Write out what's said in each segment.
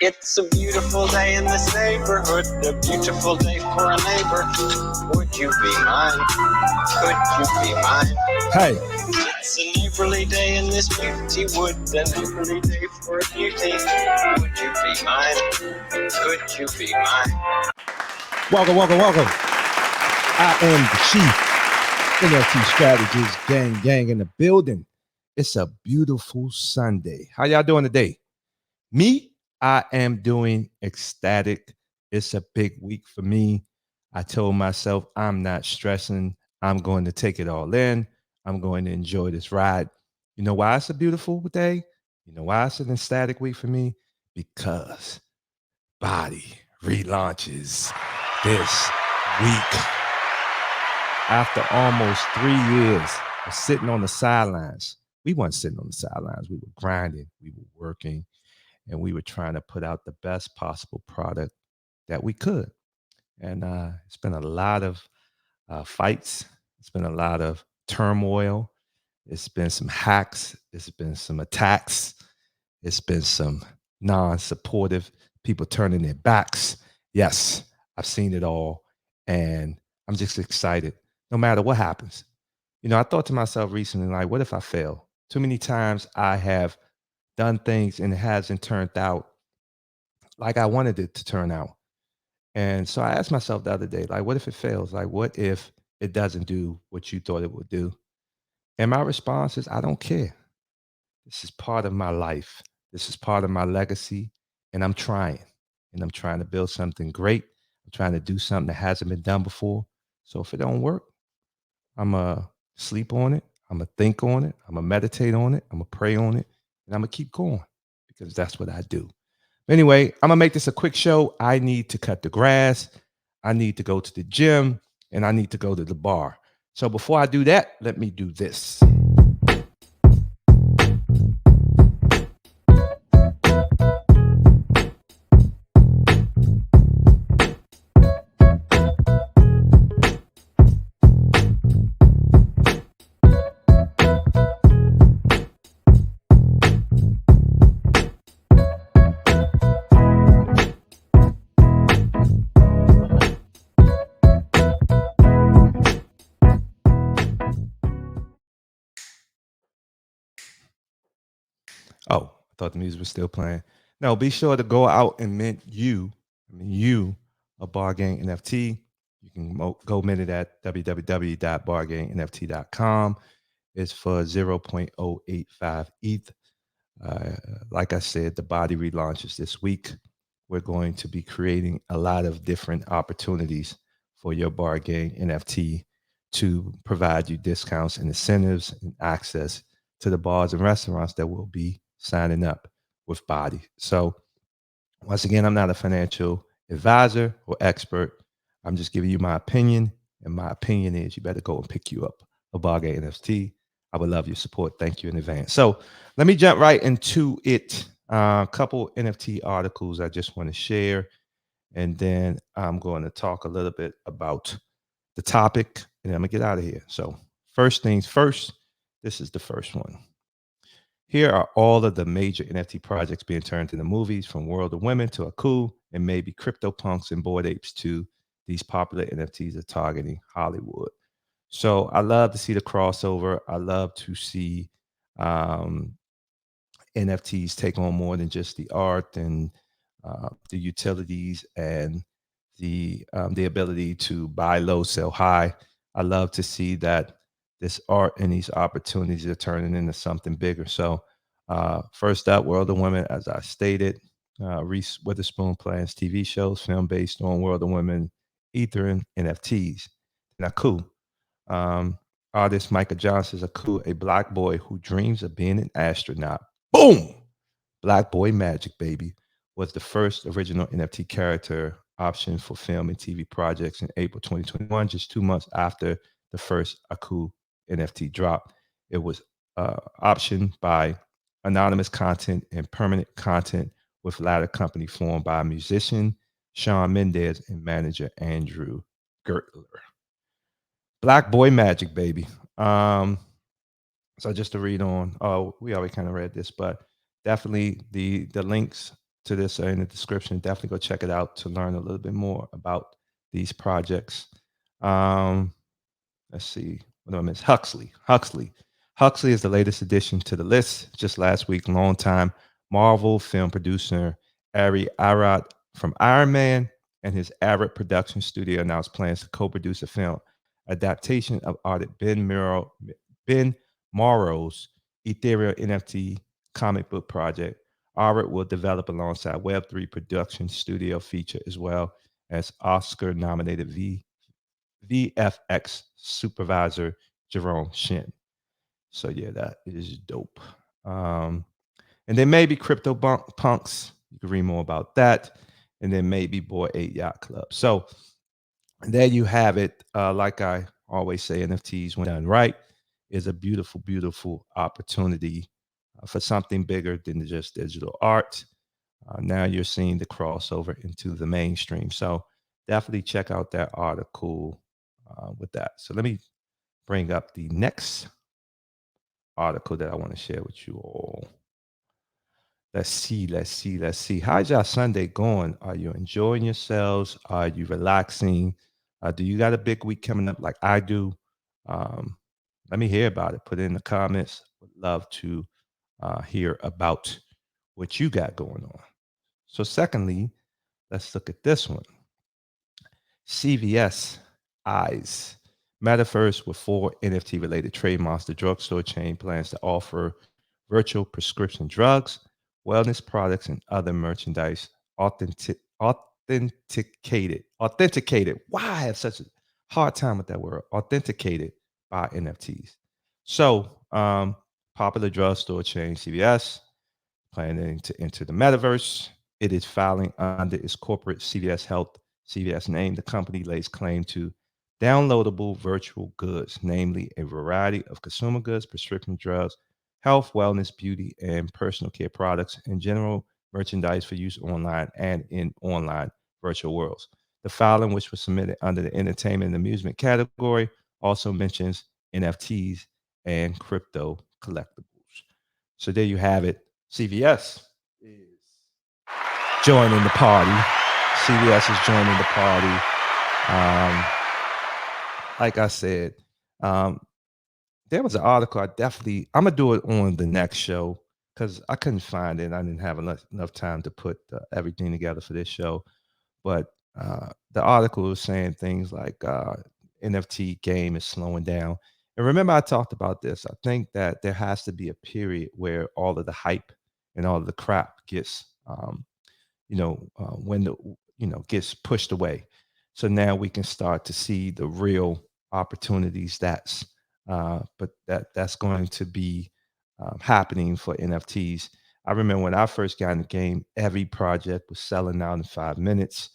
It's a beautiful day in this neighborhood, a beautiful day for a neighbor. Would you be mine? Could you be mine? Hey. It's a neighborly day in this beauty wood, a neighborly day for a beauty. Would you be mine? Could you be mine? Welcome. I am the Chief NFT Strategist, gang in the building. It's a beautiful Sunday. How y'all doing today? Me, I am doing ecstatic. It's a big week for me. I told myself I'm not stressing. I'm going to take it all in. I'm going to enjoy this ride. You know why it's a beautiful day? You know why it's an ecstatic week for me? Because Body relaunches this week. After almost 3 years of sitting on the sidelines, we weren't sitting on the sidelines. We were grinding, we were working, and we were trying to put out the best possible product that we could. And it's been a lot of fights. It's been a lot of turmoil. It's been some hacks. It's been some attacks. It's been some non-supportive people turning their backs. Yes, I've seen it all. And I'm just excited no matter what happens. You know, I thought to myself recently, like, what if I fail? Too many times I have done things and it hasn't turned out like I wanted it to turn out. And so I asked myself the other day, like, what if it fails? Like, what if it doesn't do what you thought it would do? And my response is, I don't care. This is part of my life. This is part of my legacy. And I'm trying. And I'm trying to build something great. I'm trying to do something that hasn't been done before. So if it don't work, I'm going to sleep on it. I'm going to think on it. I'm going to meditate on it. I'm going to pray on it. And I'm going to keep going because that's what I do. Anyway, I'm going to make this a quick show. I need to cut the grass. I need to go to the gym. And I need to go to the bar. So before I do that, let me do this. Oh, I thought the music was still playing. No, be sure to go out and mint you a Bar Gang NFT. You can go mint it at www.bargangnft.com. It's for 0.085 ETH. Like I said, the body relaunches this week. We're going to be creating a lot of different opportunities for your Bar Gang NFT to provide you discounts and incentives and access to the bars and restaurants that will be signing up with Body. So once again, I'm not a financial advisor or expert. I'm just giving you my opinion. And my opinion is you better go and pick you up a Bar Gang NFT. I would love your support. Thank you in advance. So let me jump right into it. A couple NFT articles I just want to share. And then I'm going to talk a little bit about the topic. And then I'm going to get out of here. So first things first, this is the first one. Here are all of the major NFT projects being turned into movies, from World of Women to Aku, and maybe CryptoPunks and Bored Apes to these popular NFTs are targeting Hollywood. So I love to see the crossover. I love to see NFTs take on more than just the art and the utilities and the ability to buy low, sell high. I love to see that this art and these opportunities are turning into something bigger. So first up, World of Women, as I stated, Reese Witherspoon plans TV shows, film based on World of Women, Ether, and NFTs. Now, cool. Artist Micah Johnson's a black boy who dreams of being an astronaut. Boom! Black Boy Magic, baby, was the first original NFT character option for film and TV projects in April 2021, just 2 months after the first Aku NFT drop. It was optioned by anonymous content and permanent content with latter company formed by musician Sean Mendez and manager Andrew Gertler. Black Boy Magic, baby. So just to read on, we already kind of read this, but definitely the links to this in the description. Definitely go check it out to learn a little bit more about these projects. Um, let's see. What do I miss? Huxley is the latest addition to the list. Just last week, longtime Marvel film producer Ari Arad from Iron Man and his Arad production studio announced plans to co-produce a film adaptation of artist Ben Morrow's ethereal NFT comic book project. Arad will develop alongside Web3 production studio feature as well as Oscar-nominated VFX supervisor Jerome Shin. So yeah, that is dope. Um, and then maybe Punks. You can read more about that. And then maybe Boy 8 Yacht Club. So there you have it. Like I always say, NFTs, when done right, is a beautiful, beautiful opportunity for something bigger than just digital art. Now you're seeing the crossover into the mainstream. So definitely check out that article with that. So let me bring up the next article that I want to share with you all. Let's see. How's your Sunday going? Are you enjoying yourselves? Are you relaxing? Do you got a big week coming up like I do? Um, Let me hear about it. Put it in the comments. Would love to hear about what you got going on. So, secondly, let's look at this one. CVS Eyes. Metaverse with 4 NFT related trademarks. The drugstore chain plans to offer virtual prescription drugs, wellness products, and other merchandise authenticated. Why I have such a hard time with that word? Authenticated by NFTs. So, popular drugstore chain CVS planning to enter the metaverse. It is filing under its corporate CVS Health CVS name. The company lays claim to downloadable virtual goods, namely a variety of consumer goods, prescription drugs, health, wellness, beauty, and personal care products, and general merchandise for use online and in online virtual worlds. The filing, which was submitted under the entertainment and amusement category, also mentions NFTs and crypto collectibles. So there you have it. CVS is joining the party. CVS is joining the party. Like I said, there was an article I'm gonna do it on the next show because I couldn't find it. I didn't have enough time to put everything together for this show. But the article was saying things like NFT game is slowing down. And remember, I talked about this. I think that there has to be a period where all of the hype and all of the crap gets, when the gets pushed away. So now we can start to see the real opportunities. That's going to be happening for NFTs. I remember when I first got in the game, every project was selling out in 5 minutes.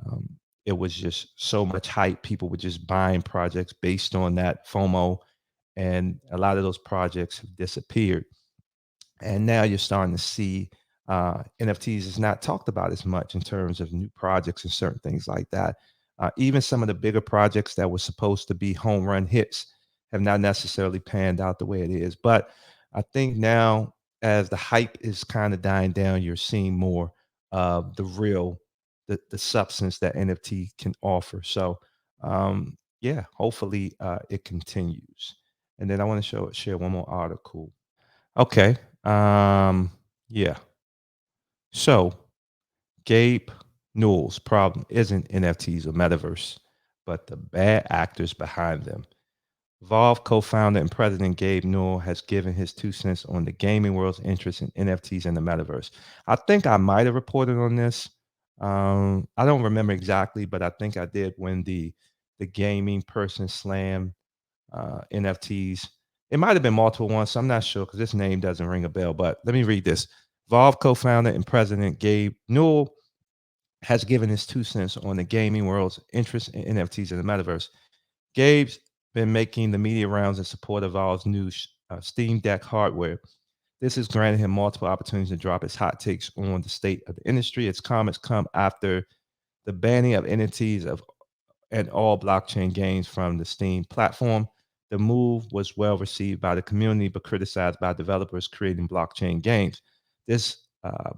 Um, it was just so much hype. People were just buying projects based on that FOMO, and a lot of those projects have disappeared. And now you're starting to see NFTs is not talked about as much in terms of new projects and certain things like that. Even some of the bigger projects that were supposed to be home run hits have not necessarily panned out the way it is. But I think now, as the hype is kind of dying down, you're seeing more of the real, the substance that NFT can offer. So, yeah, hopefully it continues. And then I want to share one more article. Okay. Yeah. So Gabe Newell's problem isn't NFTs or metaverse, but the bad actors behind them. Valve co-founder and president Gabe Newell has given his 2 cents on the gaming world's interest in NFTs and the metaverse. I think I might have reported on this. I don't remember exactly, but I think I did when the gaming person slammed NFTs. It might have been multiple ones, so I'm not sure because this name doesn't ring a bell. But let me read this. Valve co-founder and president Gabe Newell has given his 2 cents on the gaming world's interest in NFTs and the metaverse. Gabe's been making the media rounds in support of Valve's new Steam Deck hardware. This has granted him multiple opportunities to drop his hot takes on the state of the industry. Its comments come after the banning of NFTs and all blockchain games from the Steam platform. The move was well received by the community, but criticized by developers creating blockchain games. This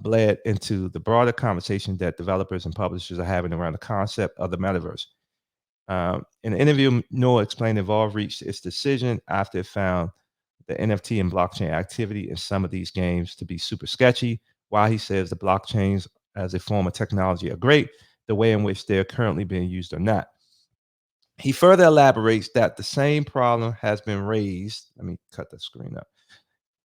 bled into the broader conversation that developers and publishers are having around the concept of the metaverse. In an interview, Newell explained Evolve reached its decision after it found the NFT and blockchain activity in some of these games to be super sketchy. While he says the blockchains as a form of technology are great, the way in which they're currently being used are not. He further elaborates that the same problem has been raised. Let me cut the screen up.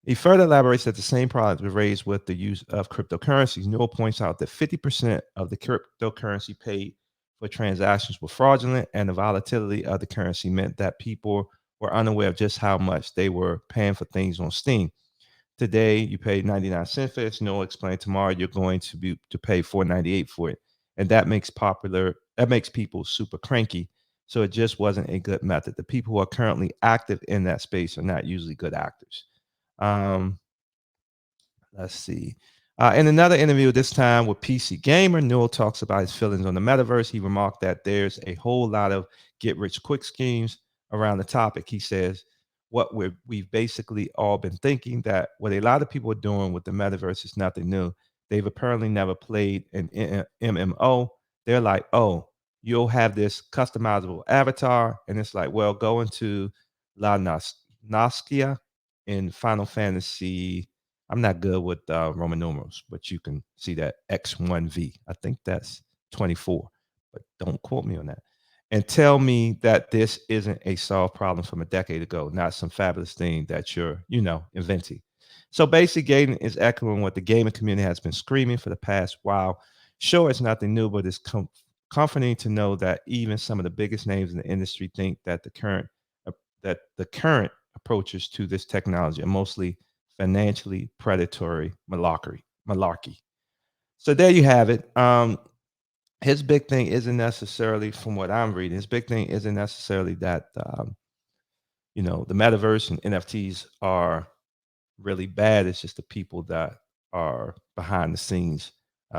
He further elaborates that the same problem has been raised with the use of cryptocurrencies. Newell points out that 50% of the cryptocurrency paid for transactions were fraudulent, and the volatility of the currency meant that people were unaware of just how much they were paying for things on Steam. Today, you pay 99 cents for it. Newell explained tomorrow you're going to pay $4.98 for it, and that makes people super cranky. So it just wasn't a good method. The people who are currently active in that space are not usually good actors. Um, let's see. In another interview, this time with PC Gamer, Newell talks about his feelings on the metaverse. He remarked that there's a whole lot of get rich quick schemes around the topic. He says, what we've basically all been thinking that what a lot of people are doing with the metaverse is nothing new. They've apparently never played an MMO. They're like, oh, you'll have this customizable avatar. And it's like, well, go into La Naskia in Final Fantasy. I'm not good with Roman numerals, but you can see that X1V. I think that's 24, but don't quote me on that. And tell me that this isn't a solved problem from a decade ago, not some fabulous thing that you're, inventing. So basically, Gaten is echoing what the gaming community has been screaming for the past while. Sure, it's nothing new, but it's comforting to know that even some of the biggest names in the industry think that the current approaches to this technology are mostly financially predatory malarkey. So there you have it. His big thing isn't necessarily, from what I'm reading, his big thing isn't necessarily that the metaverse and NFTs are really bad. It's just the people that are behind the scenes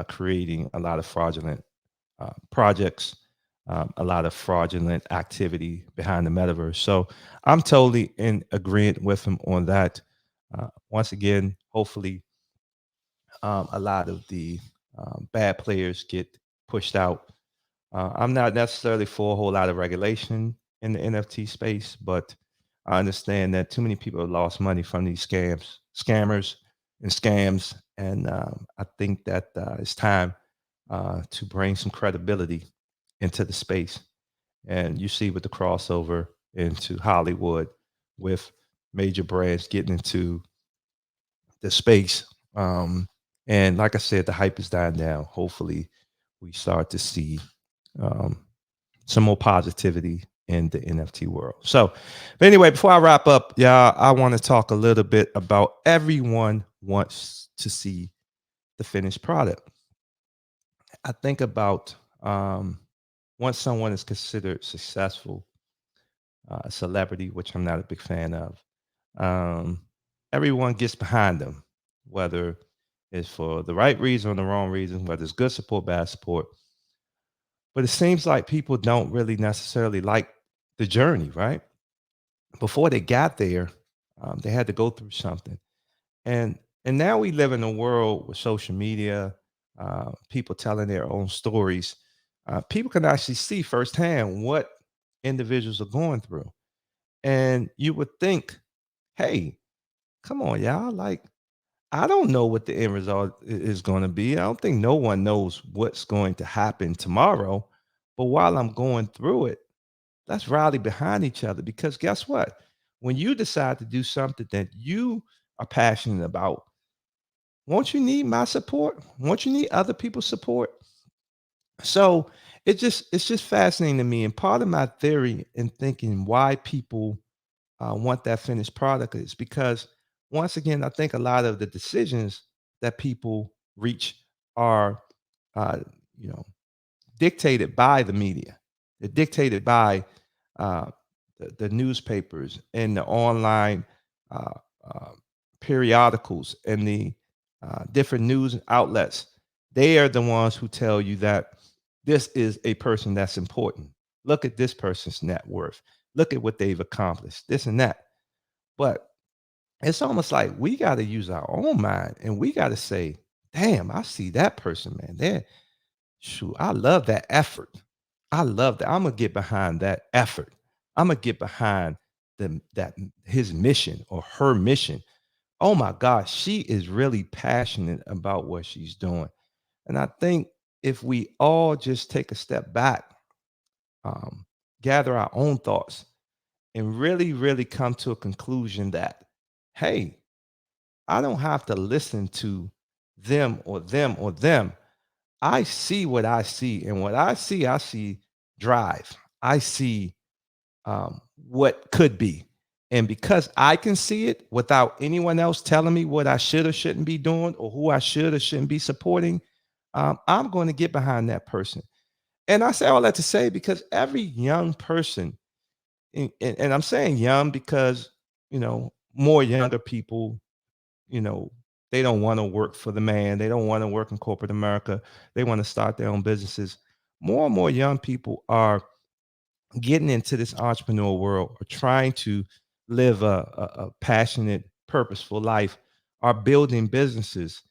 creating a lot of fraudulent projects, a lot of fraudulent activity behind the metaverse. So I'm totally in agreement with him on that. Once again, hopefully, a lot of the bad players get pushed out. I'm not necessarily for a whole lot of regulation in the NFT space, but I understand that too many people have lost money from these scammers, and scams, and I think that it's time to bring some credibility into the space. And you see with the crossover into Hollywood with major brands getting into the space. And like I said, the hype is dying down. Hopefully, we start to see um, some more positivity in the NFT world. So, but anyway, before I wrap up, y'all, I want to talk a little bit about everyone wants to see the finished product. I think about once someone is considered successful, a celebrity, which I'm not a big fan of, um, everyone gets behind them, whether it's for the right reason or the wrong reason, whether it's good support, bad support. But it seems like people don't really necessarily like the journey, right? Before they got there, they had to go through something, and now we live in a world with social media, people telling their own stories. People can actually see firsthand what individuals are going through, and you would think, hey, come on, y'all, like I don't know what the end result is going to be. I don't think no one knows what's going to happen tomorrow. But while I'm going through it, let's rally behind each other, because guess what? When you decide to do something that you are passionate about, won't you need my support? Won't you need other people's support? So it's just fascinating to me. And part of my theory in thinking why people want that finished product is because, once again, I think a lot of the decisions that people reach are uh, you know dictated by the media. They're dictated by uh, the newspapers and the online uh, uh, periodicals and the different news outlets. They are the ones who tell you that this is a person that's important. Look at this person's net worth. Look at what they've accomplished, this and that. But it's almost like we got to use our own mind and we got to say, damn, I see that person, man. Shoot, I love that effort. I love that. I'm gonna get behind that effort. I'm gonna get behind that his mission or her mission. Oh my gosh, she is really passionate about what she's doing. And I think if we all just take a step back, um, gather our own thoughts, and really, really come to a conclusion that, hey, I don't have to listen to them or them or them. I see what I see. And what I see drive. I see what could be. And because I can see it without anyone else telling me what I should or shouldn't be doing or who I should or shouldn't be supporting, I'm going to get behind that person. And I say all that to say because every young person, and I'm saying young because, more younger people, you know, they don't want to work for the man. They don't want to work in corporate America. They want to start their own businesses. More and more young people are getting into this entrepreneur world or trying to live a passionate, purposeful life, are building businesses,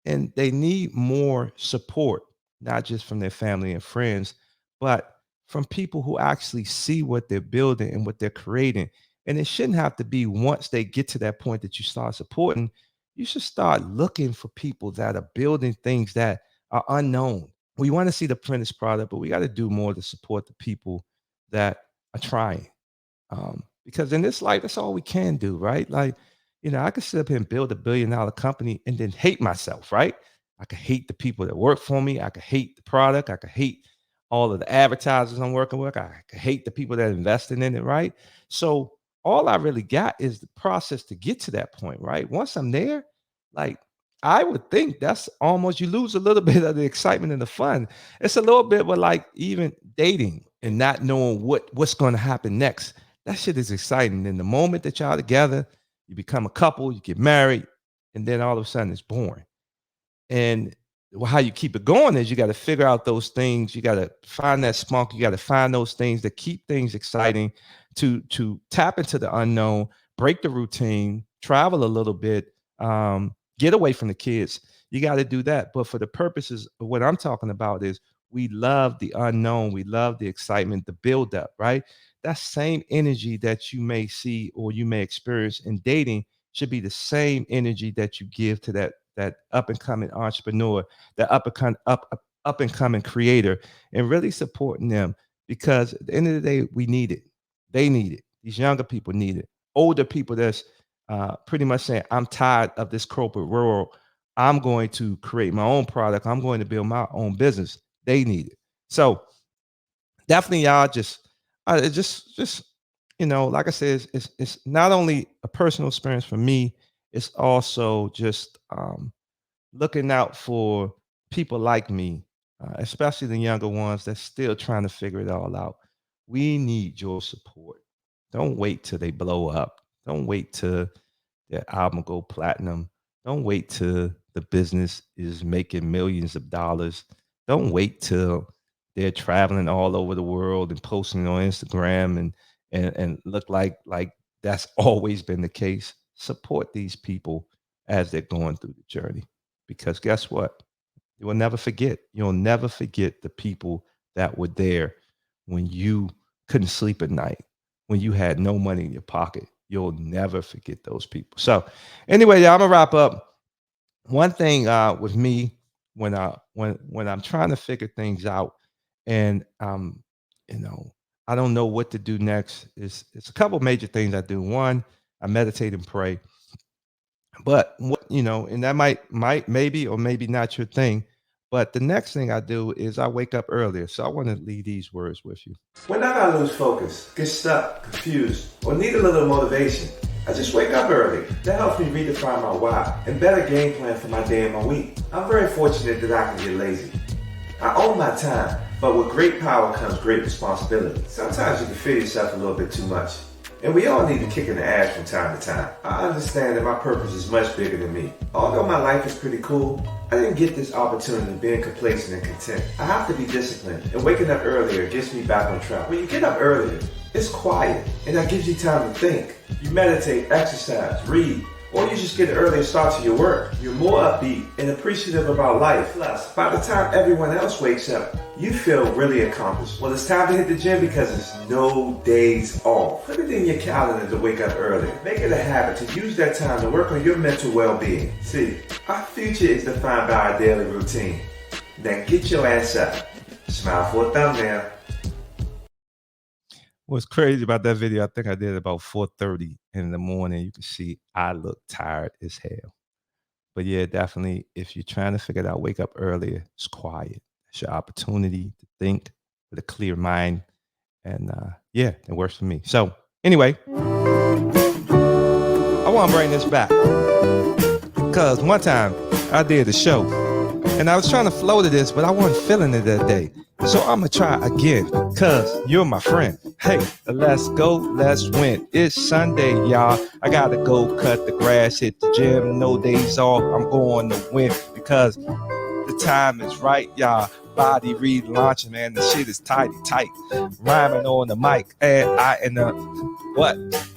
and they need more support, not just from their family and friends, but from people who actually see what they're building and what they're creating. And it shouldn't have to be once they get to that point that you start supporting. You should start looking for people that are building things that are unknown. We want to see the finished product, but we got to do more to support the people that are trying. Because in this life, that's all we can do, right? Like, I could sit up here and build $1 billion company and then hate myself, right? I could hate the people that work for me. I could hate the product. I could hate all of the advertisers I'm working with. I could hate the people that are investing in it, right? So all I really got is the process to get to that point, right? Once I'm there, like I would think that's almost you lose a little bit of the excitement and the fun. It's a little bit with like even dating and not knowing what's going to happen next. That shit is exciting. And the moment that y'all together, you become a couple, you get married, and then all of a sudden it's boring. And how you keep it going is you got to figure out those things. You got to find that spunk. You got to find those things that keep things exciting, to tap into the unknown, break the routine, travel a little bit, get away from the kids. You got to do that. But for the purposes of what I'm talking about is we love the unknown. We love the excitement, the buildup, right? That same energy that you may see or you may experience in dating should be the same energy that you give to that up and coming entrepreneur, that up and coming creator, and really supporting them, because at the end of the day, we need it. They need it. These younger people need it. Older people that's pretty much saying, I'm tired of this corporate world. I'm going to create my own product. I'm going to build my own business. They need it. So definitely, y'all just like I said, it's not only a personal experience for me, it's also just looking out for people like me, especially the younger ones that's still trying to figure it all out. We need your support. Don't wait till they blow up. Don't wait till their album go platinum. Don't wait till the business is making millions of dollars. Don't wait till they're traveling all over the world and posting on Instagram and look like that's always been the case. Support these people as they're going through the journey, because guess what? You will never forget. You'll never forget the people that were there when you couldn't sleep at night, when you had no money in your pocket. You'll never forget those people. So anyway, yeah, I'm gonna wrap up. One thing with me when I'm trying to figure things out, and you know, I don't know what to do next, is it's a couple major things I do. One, I meditate and pray. But and that might maybe or maybe not your thing. But the next thing I do is I wake up earlier. So I want to leave these words with you. When I lose focus, get stuck, confused, or need a little motivation, I just wake up early. That helps me redefine my why and better game plan for my day and my week. I'm very fortunate that I can get lazy. I own my time, but with great power comes great responsibility. Sometimes you can feel yourself a little bit too much. And we all need a kick in the ass from time to time. I understand that my purpose is much bigger than me. Although my life is pretty cool, I didn't get this opportunity of being complacent and content. I have to be disciplined, and waking up earlier gets me back on track. When you get up earlier, it's quiet, and that gives you time to think. You meditate, exercise, read, Or you just get an earlier start to your work. You're more upbeat and appreciative about life. Plus, by the time everyone else wakes up, you feel really accomplished. Well, it's time to hit the gym because there's no days off. Put it in your calendar to wake up early. Make it a habit to use that time to work on your mental well-being. See, our future is defined by our daily routine. Then get your ass up. Smile for a thumbnail. What's crazy about that video, I think I did about 4:30 in the morning. You can see I look tired as hell. But yeah, definitely, if you're trying to figure it out, wake up earlier. It's quiet. It's your opportunity to think with a clear mind. And yeah, it works for me. So anyway, I want to bring this back. Because one time I did a show. And I was trying to flow to this, but I wasn't feeling it that day. So I'm going to try again, because you're my friend. Hey, let's go, let's win. It's Sunday, y'all. I got to go cut the grass, hit the gym, no days off. I'm going to win because the time is right, y'all. Body relaunching, man. The shit is tight. Rhyming on the mic. And I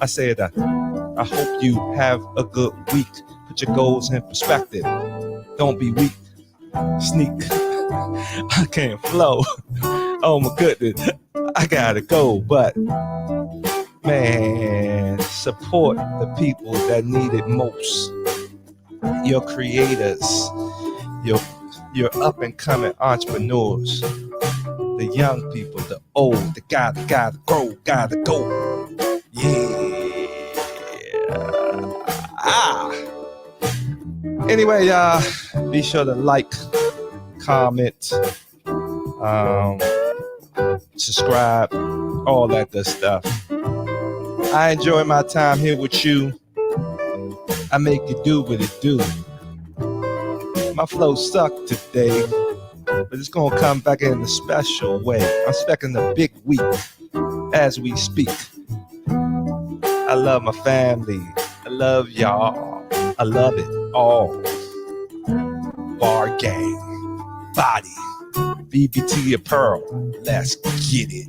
said, I hope you have a good week. Put your goals in perspective. Don't be weak. Sneak. I can't flow. Oh my goodness. I gotta go. But man, support the people that need it most. Your creators, your up and coming entrepreneurs, the young people, the old, the gotta grow, gotta go. Yeah. Anyway, y'all, be sure to like, comment, subscribe, all that good stuff. I enjoy my time here with you. I make it do what it do. My flow sucked today, but it's gonna come back in a special way. I'm expecting a big week as we speak. I love my family. I love y'all. I love it all. Bar Gang, Body, BBT Apparel. Let's get it.